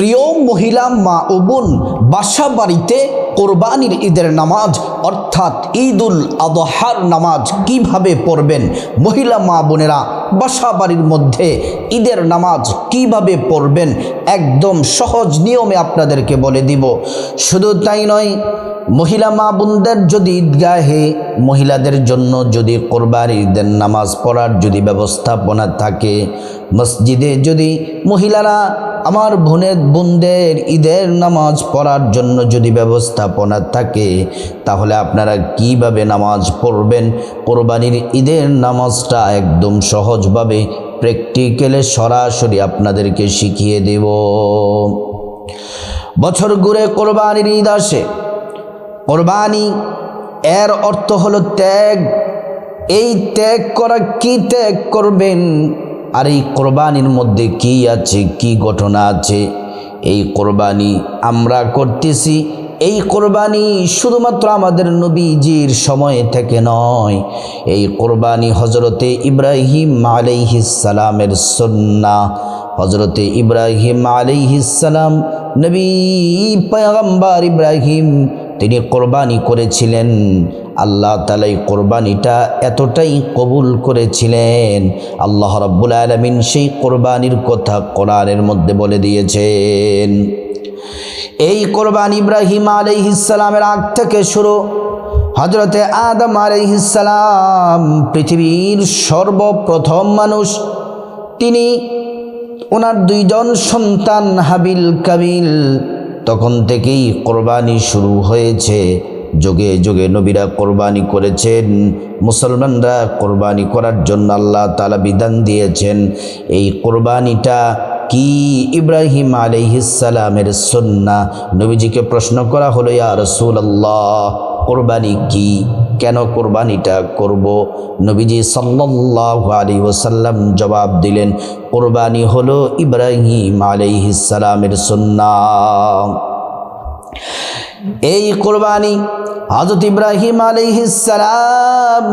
প্রিয় মহিলা মা ও বোন, বাসা বাড়িতে কোরবানির ঈদের নামাজ অর্থাৎ ঈদুল আদহার নামাজ কিভাবে পড়বেন? মহিলা মা বোনেরা বাসা বাড়ির মধ্যে ঈদের নামাজ কিভাবে পড়বেন একদম সহজ নিয়মে আপনাদেরকে বলে দিব। শুধু তাই নয়, মহিলা মা বোনদের যদি ঈদগাহে মহিলাদের জন্য যদি কোরবানির ঈদের নামাজ পড়ার যদি ব্যবস্থাপনা থাকে, মসজিদে যদি মহিলারা আমার বোনদের ঈদের নামাজ পড়ার জন্য যদি ব্যবস্থাপনা থাকে, তাহলে আপনারা কিভাবে নামাজ পড়বেন? কোরবানির ঈদের নামাজটা একদম সহজভাবে প্র্যাকটিক্যালে সরাসরি আপনাদেরকে শিখিয়ে দেব। বছর ঘুরে কোরবানির ঈদ আসে। কোরবানি এর অর্থ হলো ত্যাগ। এই ত্যাগ করা, কি ত্যাগ করবেন? আর এই কোরবানির মধ্যে কি আছে, কি ঘটনা আছে? এই কোরবানি আমরা করতেছি, এই কোরবানি শুধুমাত্র আমাদের নবীজির সময় থেকে নয়। এই কোরবানি হজরতে ইব্রাহিম আলাইহিস সালামের সুন্নাহ। হজরতে ইব্রাহিম আলাইহিস সালাম, নবী পয়গম্বর ইব্রাহিম, তিনি কোরবানি করেছিলেন। আল্লাহ তাআলা এই কোরবানিটা এতটাই কবুল করেছিলেন, আল্লাহ রাব্বুল আলামিন সেই কোরবানির কথা কোরআনের মধ্যে বলে দিয়েছেন। এই কোরবানি ইব্রাহিম আলাইহিস সালামের আগ থেকে শুরু। হযরতে আদম আলাইহিস সালাম পৃথিবীর সর্বপ্রথম মানুষ। তিনি ওনার দুইজন সন্তান হাবিল কাবিল, তখন থেকেই কোরবানি শুরু হয়েছে। যুগে যুগে নবীরা কোরবানি করেছেন, মুসলমানরা কোরবানি করার জন্য আল্লাহ তাআলা বিধান দিয়েছেন। এই কোরবানিটা কি? ইব্রাহিম আলাইহিস সালামের সুন্নাহ। নবীজিকে প্রশ্ন করা হলো, ইয়া রাসূলুল্লাহ, কোরবানি কি? কেন কোরবানিটা করব? নবীজি সাল্লাল্লাহু আলাইহি ওয়াসাল্লাম জবাব দিলেন, কোরবানি হলো ইব্রাহিম আলাইহিস সালামের সুন্নাহ। এই কোরবানি হযরত ইব্রাহিম আলাইহিস সালাম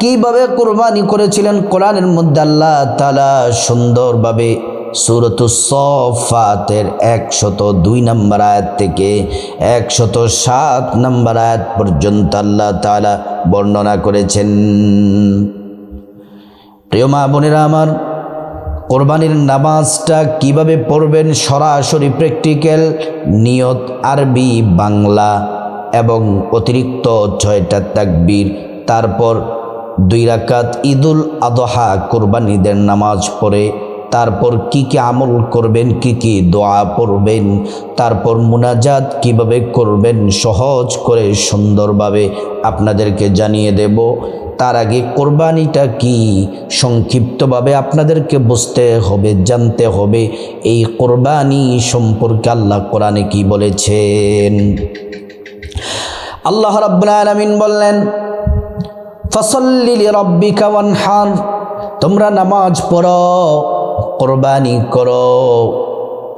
কিভাবে কোরবানি করেছিলেন, কোরআনের মধ্যে আল্লাহ তাআলা সুন্দরভাবে সূরাতুস সাফফাতের 102 নম্বর আয়াত থেকে 107 নম্বর আয়াত পর্যন্ত আল্লাহ তাআলা বর্ণনা করেছেন। প্রিয় মা বোনেরা আমার, কোরবানির নামাজটা কিভাবে পড়বেন? সরাসরি প্র্যাকটিক্যাল, নিয়ত আরবি, বাংলা এবং অতিরিক্ত 6টা তাকবীর, তারপর 2 রাকাত ঈদুল আদহা কোরবানিদের নামাজ পড়ে, তারপর কি কি আমল করবেন, কি কি দোয়া পড়বেন, তারপর মুনাজাত কিভাবে করবেন, সহজ করে সুন্দরভাবে আপনাদেরকে জানিয়ে দেব। তার আগে কোরবানিটা কি সংক্ষিপ্তভাবে আপনাদেরকে বুঝতে হবে, জানতে হবে। এই কোরবানি সম্পর্কে আল্লাহ কোরআনে কি বলেছেন? আল্লাহ রাব্বুল আলামিন বললেন, ফাসাল্লি লিরাব্বিকা ওয়ানহার, তোমরা নামাজ পড়ো, কোরবানি করো।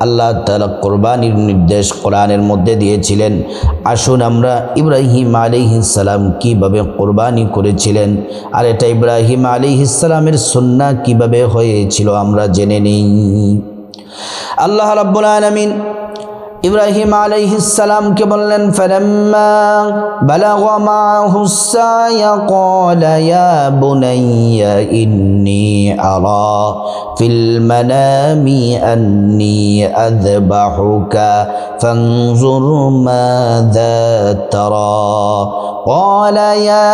আল্লাহ তাআলা কোরবানির নির্দেশ কোরআনের মধ্যে দিয়েছিলেন। আসুন আমরা ইব্রাহিম আলাইহিস সালাম কিভাবে কোরবানি করেছিলেন, আর এটা ইব্রাহিম আলাইহিস সালামের সুন্নাহ কিভাবে হয়েছিল আমরা জেনে নিই। আল্লাহ রাব্বুল আলামিন ইব্রাহিম আলাইহিস সালামকে বললেন, ফালাম্মা বালাগা মাআহুস সায়া ক্বালা ইয়া বুনাইয়া ইন্নী আরা ফিল মানামি আন্নী আযবাহুকা ফানজুর মাযা তারা ক্বালা ইয়া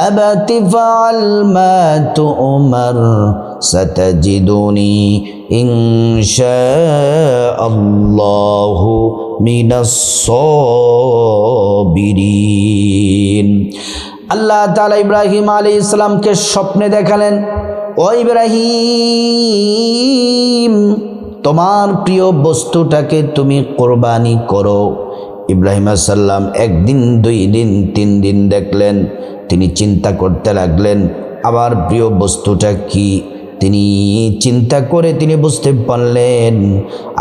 আবাতি ফাআল মা তু'মার সাতাজিদুনি ইনশাআল্লাহু মিনাস সাবিরিন। আল্লাহ তাআলা ইব্রাহিম আলাইহিস সালামকে স্বপ্নে দেখালেন, ও ইব্রাহিম, তোমার প্রিয় বস্তুটাকে তুমি কোরবানি করো। ইব্রাহিম আলাইহিস সালাম 1 দিন, 2 দিন, 3 দিন দেখলেন। তিনি চিন্তা করতে লাগলেন, আমার প্রিয় বস্তুটা কি? তিনি চিন্তা করে তিনি বুঝতে পারলেন,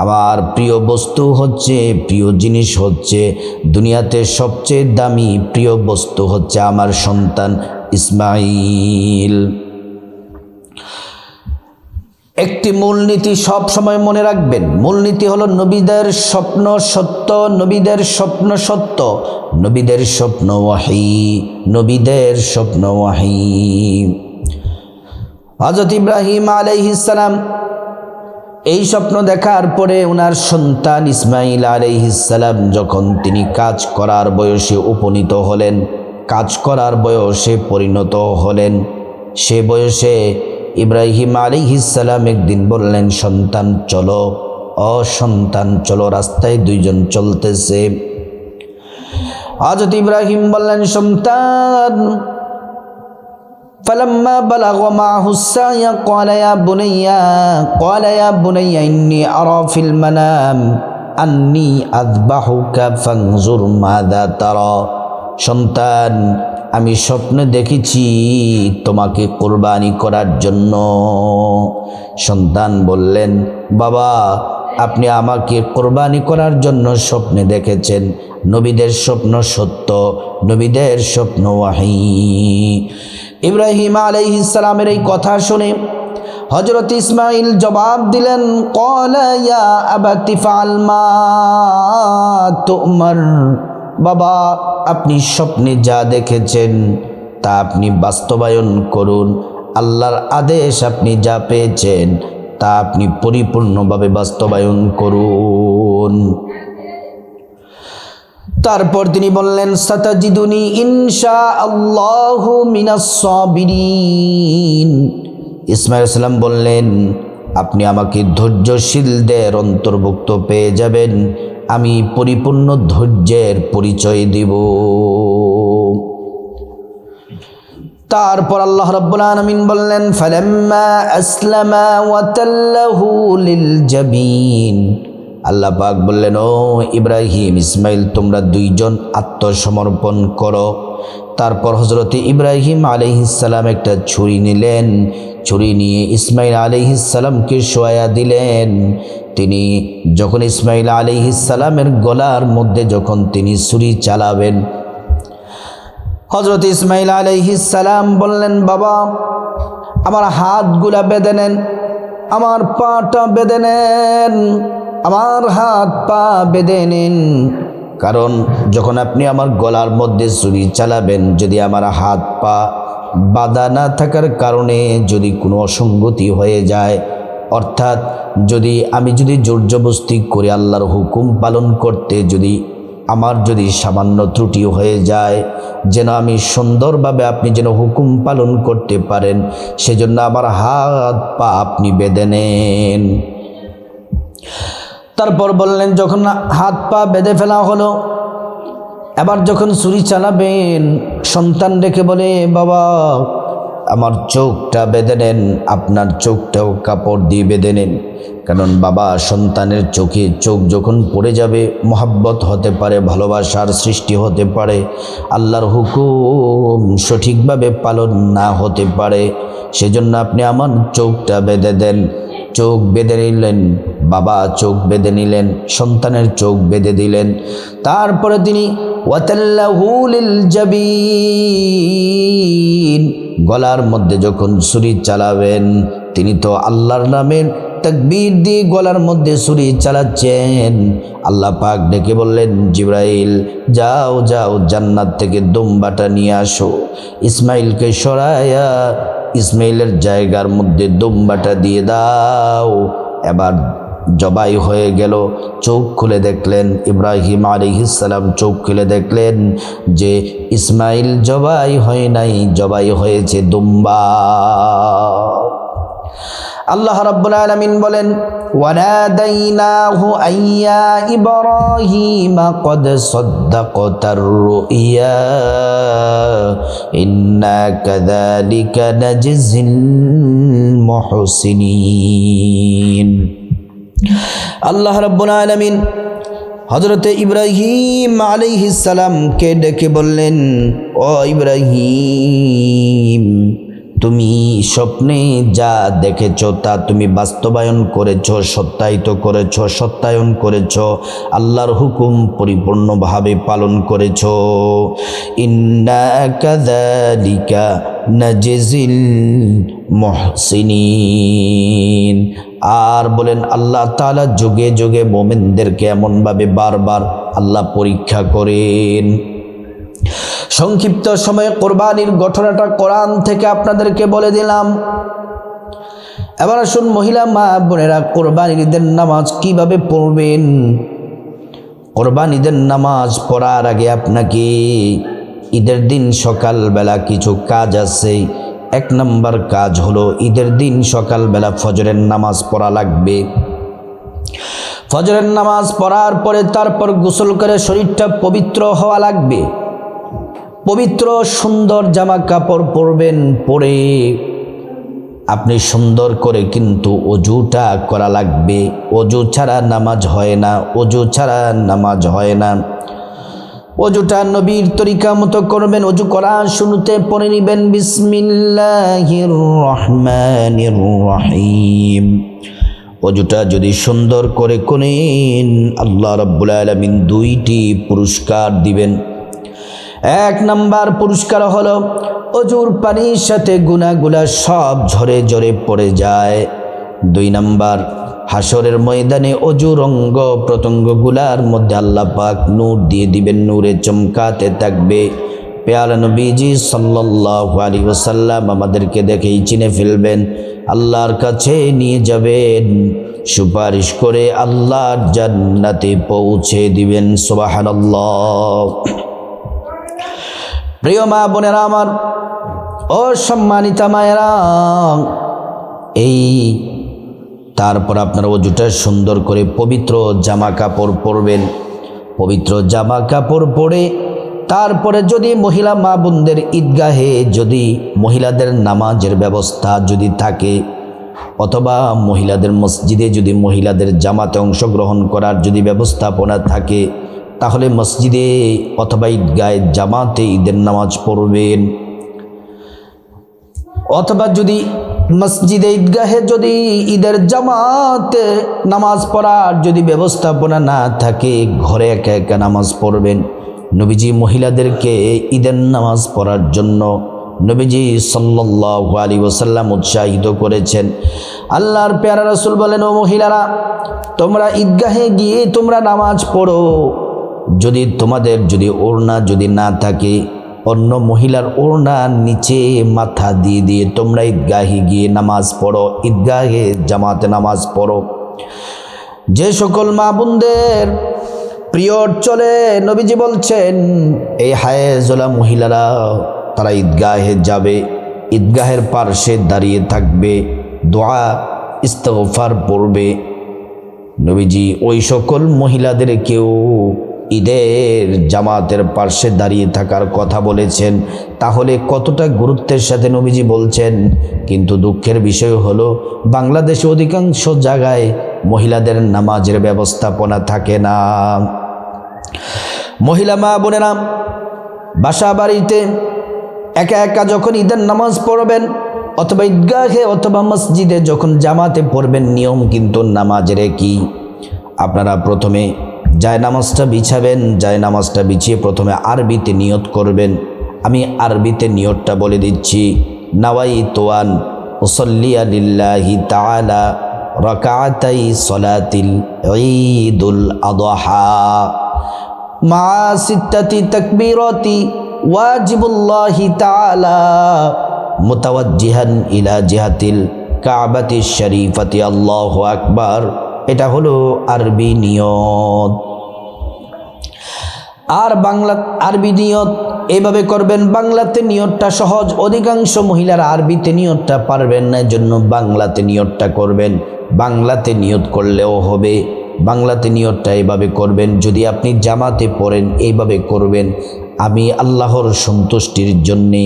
আমার প্রিয় বস্তু হচ্ছে, প্রিয় জিনিস হচ্ছে, দুনিয়াতে সবচেয়ে দামি প্রিয় বস্তু হচ্ছে আমার সন্তান ইসমাইল। একটি মূলনীতি সব সময় মনে রাখবেন। মূলনীতি হলো নবীদের স্বপ্ন সত্য, নবীদের স্বপ্ন সত্য, নবীদের স্বপ্ন ওয়াহি, নবীদের স্বপ্ন ওয়াহি। হযরত ইব্রাহিম আলাইহিস সালাম এই স্বপ্ন দেখার পরে ওনার সন্তান ইসমাইল আলাইহিস সালাম যখন তিনি কাজ করার বয়সে উপনীত হলেন, কাজ করার বয়সে পরিণত হলেন, সে বয়সে ইব্রাহিম আলাইহিস সালাম একদিন বললেন, সন্তান চলো, ও সন্তান চলো। রাস্তায় দুইজন চলতেছে। হযরত ইব্রাহিম বললেন, সন্তান। فلما بلغ معه السعي قال يا بني إني أرى في المنام أني أذبحك فانظر ماذا ترى। সন্তান, আমি স্বপ্নে দেখেছি তোমাকে কুরবানি করার জন্য। সন্তান বললেন, বাবা, আপনি আমাকে কুরবানি করার জন্য স্বপ্নে দেখেছেন। নবীদের স্বপ্ন সত্য, নবীদের স্বপ্ন ওয়াহি। ইব্রাহিম আলাইহিস সালামের এই কথা শুনে হযরত ইসমাইল জবাব দিলেন, ক্বালা ইয়া আবাতি ফাআল মা তু'মার। বাবা, আপনি স্বপ্নে যা দেখেছেন তা আপনি বাস্তবায়ন করুন। আল্লাহর আদেশ আপনি যা পেয়েছেন তা আপনি পরিপূর্ণভাবে বাস্তবায়ন করুন। তারপর তিনি বললেন, সাতাজিদুনি ইনশাআল্লাহু মিনাস সাবিরিন। ইসমাঈল আলাইহিস সালাম বললেন, আপনি আমাকে ধৈর্যশীলদের অন্তর্ভুক্ত পেয়ে যাবেন, আমি পরিপূর্ণ ধৈর্যের পরিচয় দিব। তারপর আল্লাহ রাব্বুল আলামিন বললেন, ফালাম্মা আসলামা ওয়া তাল্লাহু লিল জাবিন। আল্লাহ পাক বললেন, ও ইব্রাহিম, ইসমাইল, তোমরা দুইজন আত্মসমর্পণ করো। তারপর হযরত ইব্রাহিম আলাইহিস সালাম একটা ছুরি নিলেন, ছুরি নিয়ে ইসমাইল আলাইহিস সালামকে শোয়া দিলেন। তিনি যখন ইসমাইল আলাইহিস সালামের গলার মধ্যে যখন তিনি ছুরি চালাবেন, হযরত ইসমাইল আলাইহিস সালাম বললেন, বাবা, আমার হাতগুলা বেঁধে নেন, আমার পাটা বেঁধে নেন, আমার হাত পা বেঁধে নিন। কারণ যখন আপনি আমার গলার মধ্যে ছুরি চালাবেন, যদি আমার হাত পা বাঁধা না থাকার কারণে যদি কোনো অসঙ্গতি হয়ে যায়, অর্থাৎ আমি যদি জোর জবরদস্তি করে আল্লাহর হুকুম পালন করতে আমার যদি সামান্য ত্রুটি হয়ে যায়, যেন আমি সুন্দরভাবে আপনি যেন হুকুম পালন করতে পারেন, সেজন্য আমার হাত পা আপনি বেঁধে নেন। তারপর বললেন, যখন হাত পা বেঁধে ফেলা হলো, এবার যখন ছুরি চালাবেন, সন্তান রেখে বলে, বাবা, আমার চোখটা বেঁধে নেন, আপনার চোখটাও কাপড় দিয়ে বেঁধে নেন। কারণ বাবা সন্তানের চোখ যখন পড়ে যাবে, মহাব্বত হতে পারে, ভালোবাসার সৃষ্টি হতে পারে, আল্লাহর হুকুম সঠিকভাবে পালন না হতে পারে। সেজন্য আপনি আমার চোখটা বেঁধে দেন। চোখ বেঁধে নিলেন, বাবা চোখ বেঁধে নিলেন, সন্তানের চোখ বেঁধে দিলেন। তারপরে তিনি ওয়াতাল্লাহু লিল জাবিন, গলার মধ্যে যখন ছুরি চালাবেন, তিনি তো আল্লাহর নামের তাকবীর দিয়ে গলার মধ্যে ছুরি চালাচ্ছেন। আল্লাহ পাক ডেকে বললেন, জিবরাইল, যাও যাও, জান্নাত থেকে দুম্বাটা নিয়ে আসো। ইসমাইলকে সরায়া ইসমাইলের জায়গার মধ্যে দুম্বাটা দিয়ে দাও। এবার জবাই হয়ে গেল। চোখ খুলে দেখলেন, ইব্রাহিম আলাইহিস সালাম চোখ খুলে দেখলেন যে ইসমাইল জবাই হয় নাই, জবাই হয়েছে দুম্বা। আল্লাহ রাব্বুল আলামিন বলেন, ওয়ানাদাইনাহু আইয়া ইব্রাহিম ক্বাদ সাদ্দাকতার রুইয়া ইন্না কাযালিকা নাজজিল মুহসিনিন। আল্লাহ রাব্বুল আলামিন হযরতে ইব্রাহিম আলাইহিস সালামকে ডেকে বললেন, ও ইব্রাহিম, তুমি স্বপ্নে যা দেখেছ তা তুমি বাস্তবায়ন করেছ, সত্যায়ন করেছ, আল্লাহর হুকুম পরিপূর্ণভাবে পালন করেছ। ইন্না কাযালিকা নাজজিল মুহসিনিন। আর বলেন আল্লাহ তাআলা যুগে যুগে মুমিনদেরকে এমনভাবে বারবার আল্লাহ পরীক্ষা করেন। সংক্ষিপ্ত সময়ে কোরবানির ঘটনাটা কোরআন থেকে আপনাদেরকে বলে দিলাম। এবার আসুন মহিলা মা বোনেরা, কোরবানির ঈদের নামাজ কিভাবে পড়বেন। কোরবানির ঈদের নামাজ পড়ার আগে আপনাকে ঈদের দিন সকালবেলা কিছু কাজ আছে। 1 নম্বর কাজ হলো ঈদের দিন সকালবেলা ফজরের নামাজ পড়া লাগবে। ফজরের নামাজ পড়ার পরে তারপর গোসল করে শরীরটা পবিত্র হওয়া লাগবে। পবিত্র সুন্দর জামা কাপড় পরবেন, পরে আপনি সুন্দর করে কিন্তু অজুটা করা লাগবে। অজু ছাড়া নামাজ হয় না, অজু ছাড়া নামাজ হয় না। অজুটা নবীর তরিকা মতো করবেন। অজু করা শুরুতে পড়ে নেবেন বিসমিল্লাহির রহমানির রহিম। অজুটা যদি সুন্দর করে করেন, আল্লাহ রাব্বুল আলামিন 2টি পুরস্কার দিবেন। 1 নাম্বার পুরস্কার হলো অজুর পানির সাথে গুনাহগুলা সব ঝরে ঝরে পড়ে যায়। 2 নাম্বার, হাসরের ময়দানে অজুর অঙ্গ প্রত্যঙ্গগুলার মধ্যে আল্লাহ পাক নূর দিয়ে দিবেন, নূরে চমকাতে থাকবে। পেয়ারা নবীজি সাল্লাল্লাহু আলাইহি ওয়াসাল্লাম আমাদেরকে দেখেই চিনে ফেলবেন, আল্লাহর কাছে নিয়ে যাবেন, সুপারিশ করে আল্লাহর জান্নাতে পৌঁছে দিবেন। সুবহানাল্লাহ। প্রিয় মা বোনেরা আমার, ও সম্মানিতা মায়েরা, এই তারপর আপনারা অজুটা সুন্দর করে পবিত্র জামা কাপড় পরবেন। পবিত্র জামা কাপড় পরে তারপরে যদি মহিলা মা বোনদের ঈদগাহে যদি মহিলাদের নামাজের ব্যবস্থা যদি থাকে, অথবা মহিলাদের মসজিদে যদি মহিলাদের জামাতে অংশগ্রহণ করার যদি ব্যবস্থাপনা থাকে, তাহলে মসজিদে অথবা ঈদগাহে জামাতে ঈদের নামাজ পড়বেন। অথবা যদি মসজিদে ঈদগাহে যদি ঈদের জামাতে নামাজ পড়ার যদি ব্যবস্থাপনা না থাকে, ঘরে একা একা নামাজ পড়বেন। নবীজি মহিলাদেরকে ঈদের নামাজ পড়ার জন্য নবীজি সাল্লাল্লাহু আলাইহি ওয়াসাল্লাম উৎসাহিত করেছেন। আল্লাহর প্যারা রাসূল বলেন, ও মহিলারা, তোমরা ঈদগাহে গিয়ে তোমরা নামাজ পড়ো। যদি তোমাদের যদি ওড়না যদি না থাকে, অন্য মহিলার ওড়নার নিচে মাথা দিয়ে দিয়ে তোমরা ঈদগাহে গিয়ে নামাজ পড়ো, ঈদগাহে জামাতে নামাজ পড়ো। যে সকল মা বোনদের পিরিয়ড চলে, নবীজি বলছেন এই হায়েজওয়ালা মহিলারা তারা ঈদগাহে যাবে, ঈদগাহের পার্শ্বে দাঁড়িয়ে থাকবে, দোয়া ইস্তিগফার পড়বে। নবীজি ওই সকল মহিলাদেরকেও ঈদের জামাতের পার্শ্বে দাঁড়িয়ে থাকার কথা বলেছেন। তাহলে কতটা গুরুত্বের সাথে নবীজি বলছেন। কিন্তু দুঃখের বিষয় হলো বাংলাদেশে অধিকাংশ জায়গায় মহিলাদের নামাজের ব্যবস্থাপনা থাকে না। মহিলা মা বোনেরা, বাসা বাড়িতে একা একা যখন ঈদের নামাজ পড়বেন, অথবা ঈদগাহে অথবা মসজিদে যখন জামাতে পড়বেন, নিয়ম কিন্তু নামাজের কি। আপনারা প্রথমে জায়নামাজটা বিছাবেন, জায়নামাজটা বিছিয়ে প্রথমে আরবিতে নিয়ত করবেন। আমি আরবিতে নিয়তটা বলে দিচ্ছি। নাওয়াইতু আন উসাল্লিয়া লিল্লাহি তাআলা রাকাতাই সলাতিল ঈদুল আযহা মা সিত্তাতি তাকবীরাতি ওয়াজিবুল্লাহি তাআলা মুতাওয়াজ্জিহান ইলা জিহাতিল কাবাতিশ শরীফাতি আল্লাহু আকবার। এটা হলো আরবি নিয়ত। আর বাংলা আরবি নিয়ত এইভাবে করবেন। বাংলাতে নিয়তটা সহজ, অধিকাংশ মহিলারা আরবিতে নিয়তটা পারবেন না, জন্য বাংলাতে নিয়তটা করবেন। বাংলাতে নিয়ত করলেও হবে। বাংলাতে নিয়তটা এইভাবে করবেন। যদি আপনি জামাতে পড়েন এইভাবে করবেন, আমি আল্লাহর সন্তুষ্টির জন্যে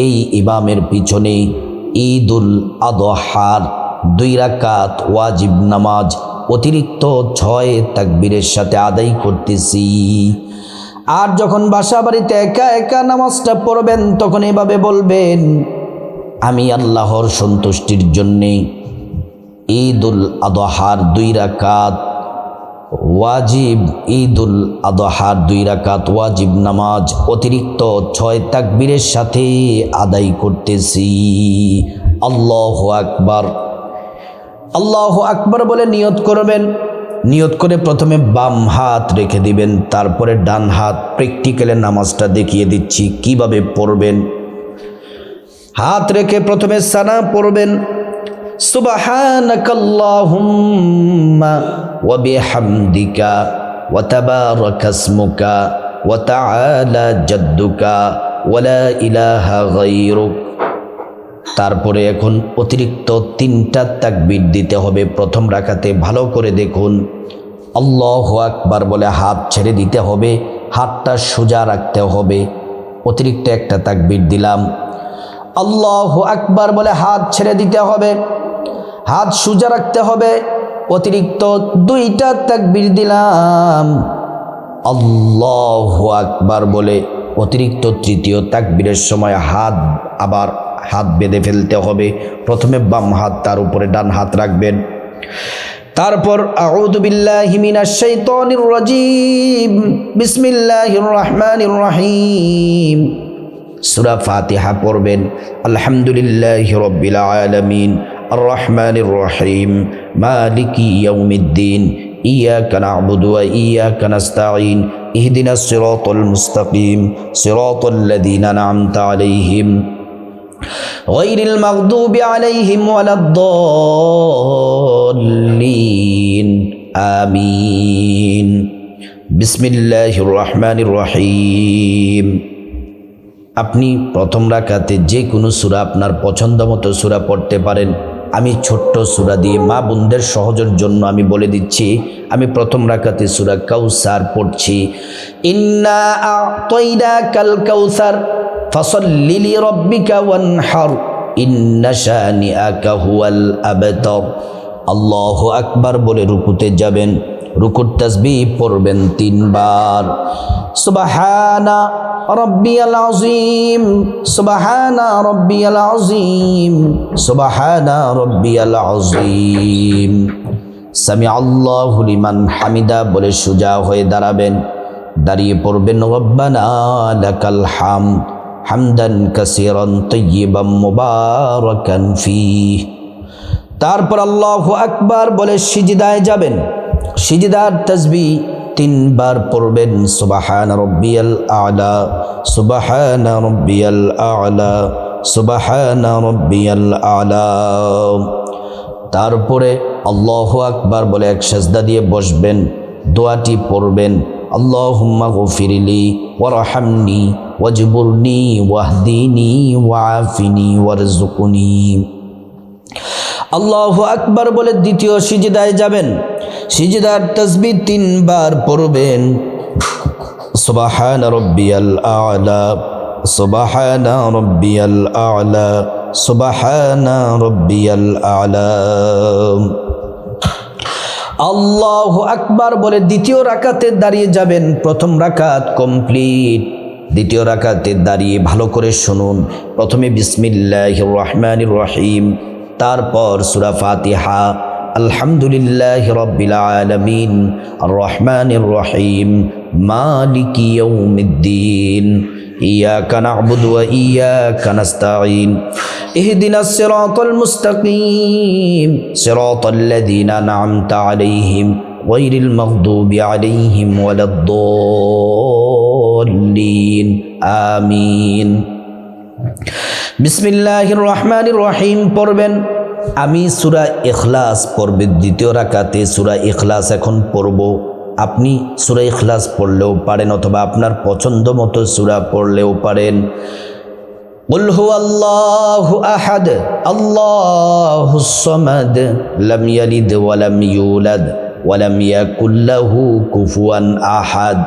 এই ইমামের পিছনে ঈদুল আযহার 2 রাকাত ওয়াজিব নামাজ অতিরিক্ত 6 তাকবীরের সাথে আদায় করতেছি। আর যখন বাসা বাড়িতে একা একা নামাজটা পড়বেন, তখন এভাবে বলবেন, আমি আল্লাহর সন্তুষ্টির জন্যে ঈদুল আদহার 2 রাকাত ওয়াজিব, ঈদুল আদহার 2 রাকাত ওয়াজিব নামাজ অতিরিক্ত 6 তাকবীরের সাথে আদায় করতেছি। আল্লাহু আকবার। আল্লাহু আকবার বলে নিয়ত করবেন। নিয়ত করে প্রথমে বাম হাত রেখে দিবেন, তারপরে ডান হাত। প্র্যাকটিক্যালে নামাজটা দেখিয়ে দিচ্ছি কিভাবে পড়বেন। হাত রেখে প্রথমে সানা পড়বেন, সুবহানাকাল্লাহুম্মা ওয়া বিহামদিকা ওয়া তাবারাকা ইসমুকা ওয়া তাআলা জাদ্দুকা ওয়া লা ইলাহা গায়রুক। তারপরে এখন অতিরিক্ত 3টা তাকবীর দিতে হবে প্রথম রাকাতে। ভালো করে দেখুন, আল্লাহু আকবার বলে হাত ছেড়ে দিতে হবে, হাতটা সোজা রাখতে হবে। অতিরিক্ত 1টা তাকবীর দিলাম, আল্লাহু আকবার বলে হাত ছেড়ে দিতে হবে, হাত সোজা রাখতে হবে। অতিরিক্ত 2টা তাকবীর দিলাম, আল্লাহু আকবার বলে অতিরিক্ত 3য় তাকবীরের সময় হাত বেঁধে ফেলতে হবে। প্রথমে বাম হাত, তার উপরে ডান হাত রাখবেন। তারপর আউযু বিল্লাহি মিনাশ শাইতানির রাজিম, বিসমিল্লাহির রহমানির রহিম সূরা ফাতিহা পড়বেন। আলহামদুলিল্লাহি রাব্বিল আলামিন আর রহমানির রহিম মালিকি ইয়াউমিদ্দিন ইয়্যাকা না'বুদু ওয়া ইয়্যাকা নাস্তাঈন ইহদিনাস সিরাতাল মুস্তাকিম সিরাতাল লাযীনা আন'আমতা আলাইহিম গায়রিল মাগদুবি আলাইহিম ওয়ালাদ-দাল্লিন আমিন। বিসমিল্লাহির রহমানির রহিম। আপনি প্রথম রাকাতে যে কোনো সূরা, আপনার পছন্দ মতো সূরা পড়তে পারেন। আমি ছোট্ট সূরা দিয়ে মা বোনদের সহজের জন্য আমি বলে দিচ্ছি। আমি প্রথম রাকাতে সূরা কাউসার পড়ছি। ইন্না আ'তাইনাকাল কাউসার ফাসাল্লি লিরাব্বিকা ওয়ানহার ইন্না শানিআকা হুয়াল আবতার। আল্লাহু আকবার বলে রুকুতে যাবেন। রুকুর তাসবিহ পড়বেন 3 বার। সুবহানা রাব্বিয়াল আযীম, সুবহানা রাব্বিয়াল আযীম, সুবহানা রাব্বিয়াল আযীম। সামিআল্লাহু লিমান হামিদা বলে সোজা হয়ে দাঁড়াবেন। দাঁড়িয়ে পড়বেন রব্বানা লাকাল হামদ হামদান কাসীরান তাইয়্যিবান মুবারাকান ফীহ। তারপর আল্লাহু আকবার বলে সিজদায় যাবেন। সিজদার তাসবিহ 3 বার পড়বেন। সুবহান রাব্বিয়াল আ'লা, সুবহান রাব্বিয়াল আ'লা, সুবহান রাব্বিয়াল আ'লা। তারপরে আল্লাহু আকবার বলে এক সিজদা দিয়ে বসবেন। দোয়াটি পড়বেন, আল্লাহুম্মা গফিরলি ওয়ারহামনি ওয়াজবুরনি ওয়াহদিনি ওয়াআফিনি ওয়ারযুকনি। আল্লাহু আকবার বলে দ্বিতীয় সিজদায় যাবেন। সিজদার তাসবিহ 3 বার পড়বেন। সুবহান রাব্বিয়াল আ'লা, সুবহান রাব্বিয়াল আ'লা, সুবহান রাব্বিয়াল আ'লা। আল্লাহু আকবার বলে দ্বিতীয় রাকাতে দাঁড়িয়ে যাবেন। প্রথম রাকাত কমপ্লিট। দ্বিতীয় রাকাতে দাঁড়িয়ে ভালো করে শুনুন। প্রথমে বিসমিল্লাহির রহমানির রহিম, তারপর সূরা ফাতিহা, আলহামদুলিল্লাহি রাব্বিল আলামিন আর রহমানির রহিম মালিকি ইয়াউমিদ্দিন ইয়্যাকা না'বুদু ওয়া ইয়্যাকা নাস্তাঈন ইহদিনাস সিরাতাল মুস্তাকিম সিরাতাল লাযীনা আন'আমতা আলাইহিম গায়রিল মাগদুবি আলাইহিম ওয়ালাদ-দাল্লিন আমিন। বিসমিল্লাহির রহমানির রহিম পড়বেন। আমি সূরা ইখলাস পড়ব দ্বিতীয় রাকাতে। সূরা ইখলাস এখন পড়ব। আপনি সূরা ইখলাস পড়লেও পারেন অথবা আপনার পছন্দ মতো সূরা পড়লেও পারেন। কুল হুয়াল্লাহু আহাদ আল্লাহুস সামাদ লাম ইয়ালিদ ওয়া লাম ইউলাদ ওয়া লাম ইয়াকুল লাহু কুফুয়ান আহাদ।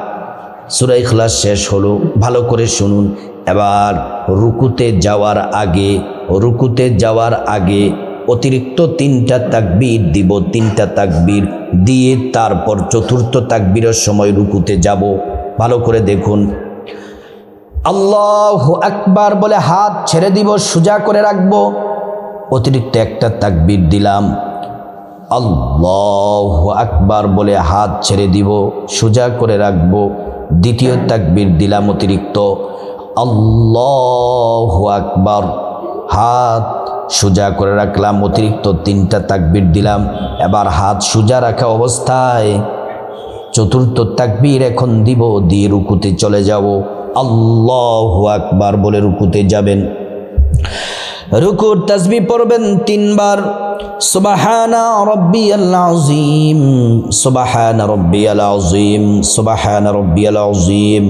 সূরা ইখলাস শেষ হলো। ভালো করে শুনুন। এবার রুকুতে যাওয়ার আগে অতিরিক্ত 3টা তাকবীর দিব। 3টা তাকবীর দিয়ে তারপর চতুর্থ তাকবীরের সময় রুকুতে যাব। ভালো করে দেখুন। আল্লাহু আকবার বলে হাত ছেড়ে দিব, সোজা করে রাখবো। অতিরিক্ত একটা তাকবীর দিলাম। আল্লাহু আকবার বলে হাত ছেড়ে দিব, সোজা করে রাখবো। দ্বিতীয় তাকবীর দিলাম অতিরিক্ত। আল্লাহু আকবার, হাত সোজা করে রাখলাম, অতিরিক্ত 3টা তাকবীর দিলাম। এবার হাত সোজা রাখা অবস্থায় চতুর্থ তাকবীর এখন দিব, দিয়ে রুকুতে চলে যাব। আল্লাহু আকবার বলে রুকুতে যাবেন। রুকুর তাসবিহ পড়বেন 3 বার। সুবহানা রাব্বিয়াল আযীম, সুবহানা রাব্বিয়াল আযীম, সুবহানা রাব্বিয়াল আযীম,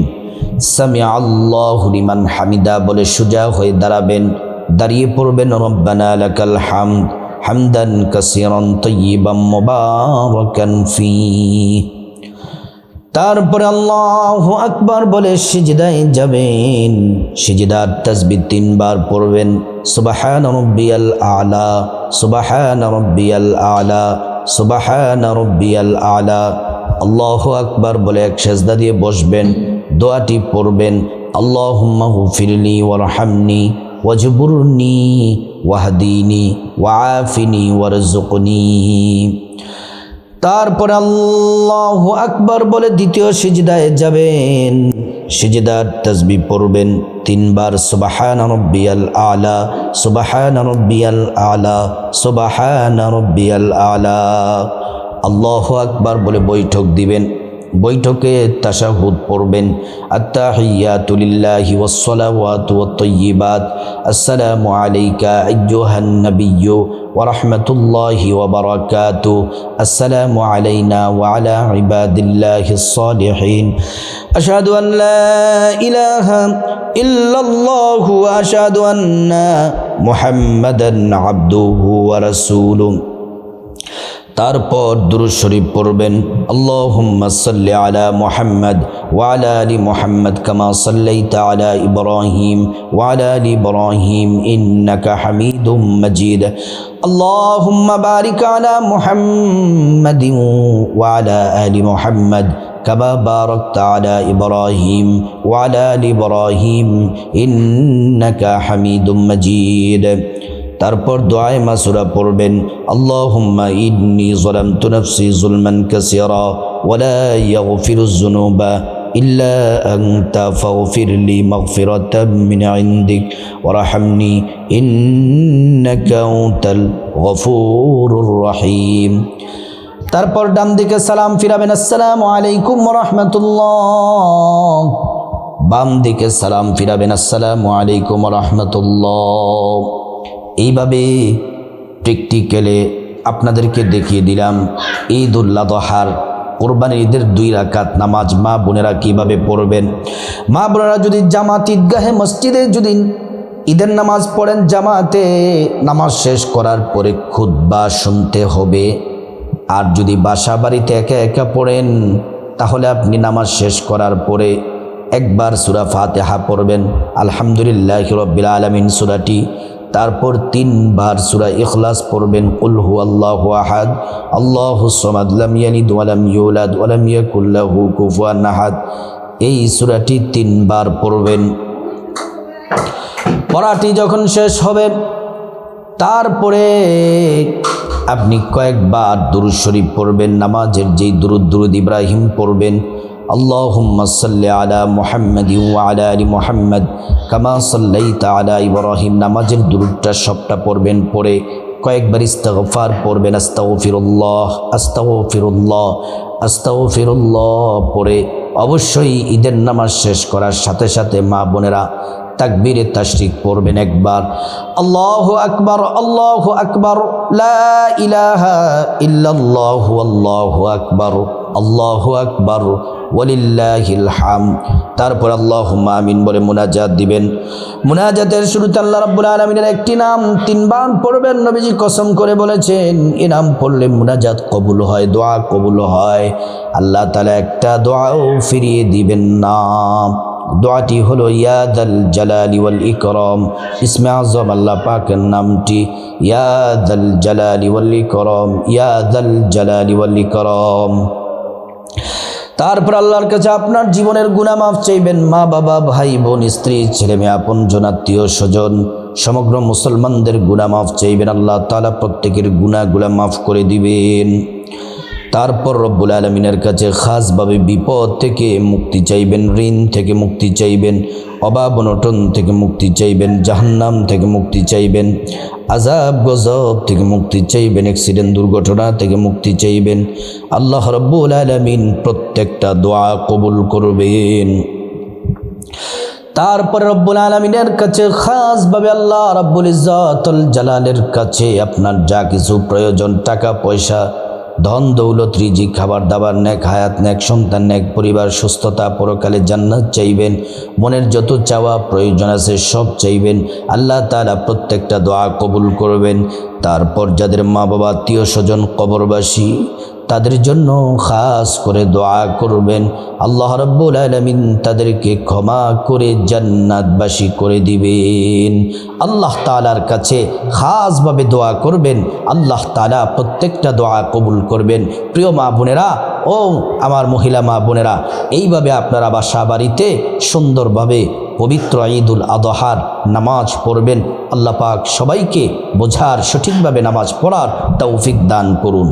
সামিআ আল্লাহু লিমান হামিদা বলে সোজা হয়ে দাঁড়াবেন। দাঁড়িয়ে পড়বেন রব্বানা লাকাল হামদ হামদান কাসীরান তাইয়িবান মুবারাকান ফীহি। তারপরে আল্লাহু আকবার বলে সিজদায় যাবেন। সিজদার তাসবিহ 3 বার পড়বেন। সুবহান রাব্বিয়াল আলা, সুবহান রাব্বিয়াল আলা, সুবহান রাব্বিয়াল আলা। আল্লাহু আকবার বলে এক সিজদা দিয়ে বসবেন। দোয়াটি পড়বেন, আল্লাহুম্মা গফিরলি ওয়ারহামনি ওয়াজবুরনি ওয়াহদিনি ওয়াআফিনি ওয়ারযুকনি। তারপরে আল্লাহু আকবার বলে দ্বিতীয় সিজদায় যাবেন। সিজদার তাসবিহ পড়বেন 3 বার। সুবহানা রাব্বিয়াল আলা, সুবহানা রাব্বিয়াল আলা, সুবহানা রাব্বিয়াল আলা। আল্লাহু আকবার বলে বৈঠক দিবেন। বৈঠকে তাশাহুদ পড়বেন। আত্তাহিয়াতু লিল্লাহি ওয়াস সালাওয়াতু ওয়াত তাইয়্যিবাত, আসসালামু আলাইকা আইয়ুহান নাবিয়্যু ওয়া রাহমাতুল্লাহি ওয়া বারাকাতুহু, আসসালামু আলাইনা ওয়া আলা ইবাদিল্লাহিস সালিহিন, আশহাদু আন লা ইলাহা ইল্লাল্লাহু ওয়া আশহাদু আন্না মুহাম্মাদান আবদুহু ওয়া রাসূলুহু। তারপর দুরূদ শরীফ পড়বেন, আল্লাহুম্মা সাল্লি আলা মুহাম্মদ ওয়া আলা আলি মুহাম্মদ কামা সাল্লাইতা আলা ইব্রাহিম ওয়া আলা আলি ইব্রাহিম ইন্নাকা হামিদুম মাজিদ। আল্লাহুম্মা বারিক আলা মুহাম্মাদিন ওয়া আলা আলি মুহাম্মদ কামা বারাকতা আলা ইব্রাহিম ওয়া আলা আলি ইব্রাহিম ইন্নাকা হামিদুম মাজিদ। তারপর দোয়ায়ে মাসুরা পড়বেন, আল্লাহুম্মা ইন্নী যালামতু নাফসি যুলমান কাসীরা ওয়া লা ইয়াগফিরুয যুনুবা ইল্লা আনতা ফাগফিরলি মাগফিরাতাম মিন ইনদিক ওয়ারহামনি ইন্নাকা আনতাল গফুরুর রহিম। তারপর ডান দিকে সালাম ফিরাবেন, আসসালামু আলাইকুম ওয়া রাহমাতুল্লাহ। বাম দিকে সালাম ফিরাবেন, আসসালামু আলাইকুম ওয়া রাহমাতুল্লাহ। এইভাবে প্র্যাকটিক্যালে আপনাদেরকে দেখিয়ে দিলাম ঈদুল আযহার কোরবানির ঈদের 2 রাকাত নামাজ মা বোনেরা কীভাবে পড়বেন। মা বোনেরা যদি জামাত ঈদগাহে মসজিদে যদি ঈদের নামাজ পড়েন, জামাতে নামাজ শেষ করার পরে খুতবা শুনতে হবে। আর যদি বাসা বাড়িতে একা একা পড়েন, তাহলে আপনি নামাজ শেষ করার পরে একবার সূরা ফাতিহা পড়বেন, আলহামদুলিল্লাহি রাব্বিল আলামিন সূরাটি। তারপর 3 বার সূরা ইখলাস পড়বেন, কুল হুয়াল্লাহু আহাদ আল্লাহুস সামাদ লাম ইয়ালিদ ওয়া লাম ইউলাদ ওয়া লাম ইয়াকুল লাহু কুফুয়ান আহাদ। এই সূরাটি 3 বার পড়বেন। পড়াটি যখন শেষ হবে, তারপরে আপনি কয়েকবার দুরূদ শরীফ পড়বেন। নামাজের যেই দুরূদ ইব্রাহিম পড়বেন, আল্লাহুম্মা সাল্লি আলা মুহাম্মাদিন ওয়া আলা আলি মুহাম্মাদ কামা সাল্লাইতা আলা ইব্রাহিম। নামাজের দুরূদটা সবটা পড়বেন। পড়ে কয়েকবার ইস্তিগফার পড়বেন, আস্তাগফিরুল্লাহ আস্তাগফিরুল্লাহ আস্তাগফিরুল্লাহ পড়ে অবশ্যই ঈদের নামাজ শেষ করার সাথে সাথে মা বোনেরা তাকবীরে তাশরিক পড়বেন একবার, আল্লাহু আকবার আল্লাহু আকবার লা ইলাহা ইল্লাল্লাহু আল্লাহু আকবার আল্লাহু আকবার ওয়ালিল্লাহিল হামদ। তারপর আল্লাহুম্মা আমিন বলে মুনাজাত দিবেন। মুনাজাতের শুরুতে আল্লাহ রাব্বুল আলামিনের একটি নাম 3 বার পড়বেন। নবীজি কসম করে বলেছেন, এই নাম পড়লে মুনাজাত কবুল হয়, দোয়া কবুল হয়। আল্লাহ তাআলা একটা দোয়াও ফিরিয়ে দিবেন না। দোয়াটি হলো ইয়া যাল জালালি ওয়াল ইকরাম। ইসমে আযম আল্লাহ পাকের নামটি, ইয়া যাল জালালি ওয়াল ইকরাম, ইয়া যাল জালালি ওয়াল ইকরাম। তারপর আল্লাহর কাছে আপনার জীবনের গুনাহ মাফ চাইবেন। মা বাবা, ভাই বোন, স্ত্রী, ছেলে মেয়ে, আপনজন, আত্মীয় স্বজন, সমগ্র মুসলমানদের গুনাহ মাফ চাইবেন। আল্লাহ তাআলা প্রত্যেকের গুনাহগুলো মাফ করে দিবেন। তারপর রব্বুল আলামিনের কাছে খাসভাবে বিপদ থেকে মুক্তি চাইবেন, ঋণ থেকে মুক্তি চাইবেন, অভাব অনটন থেকে মুক্তি চাইবেন, জাহান্নাম থেকে মুক্তি চাইবেন, আযাব গজব থেকে মুক্তি চাইবেন, অ্যাক্সিডেন্ট দুর্ঘটনা থেকে মুক্তি চাইবেন। আল্লাহ রব্বুল আলামিন প্রত্যেকটা দোয়া কবুল করবেন। তারপরে রব্বুল আলামিনের কাছে খাসভাবে আল্লাহ রাব্বুল ইজ্জাতুল জালালের কাছে আপনার যা কিছু প্রয়োজন, টাকা পয়সা, ধন দৌলত, রিজিক, খাবার দাবার, নেক হায়াত, নেক সন্তান, নেক পরিবার, সুস্থতা, পরকালে জান্নাত চাইবেন। মনের যত চাওয়া প্রয়োজন আছে সব চাইবেন। আল্লাহ তাআলা প্রত্যেকটা দোয়া কবুল করবেন। তারপর যাদের মা বাবা, আত্মীয় স্বজন কবরবাসী, তাদের জন্য খাস করে দোয়া করবেন। আল্লাহ রাব্বুল আলামিন তাদেরকে ক্ষমা করে জান্নাতবাসী করে দিবেন। আল্লাহ তাআলার কাছে খাসভাবে দোয়া করবেন। আল্লাহ তাআলা প্রত্যেকটা দোয়া কবুল করবেন। প্রিয় মা বোনেরা ও আমার মহিলা মা বোনেরা, এইভাবে আপনারা বাসা বাড়িতে সুন্দরভাবে পবিত্র ঈদুল আযহার নামাজ পড়বেন। আল্লাহ পাক সবাইকে বোঝার, সঠিকভাবে নামাজ পড়ার তৌফিক দান করুন।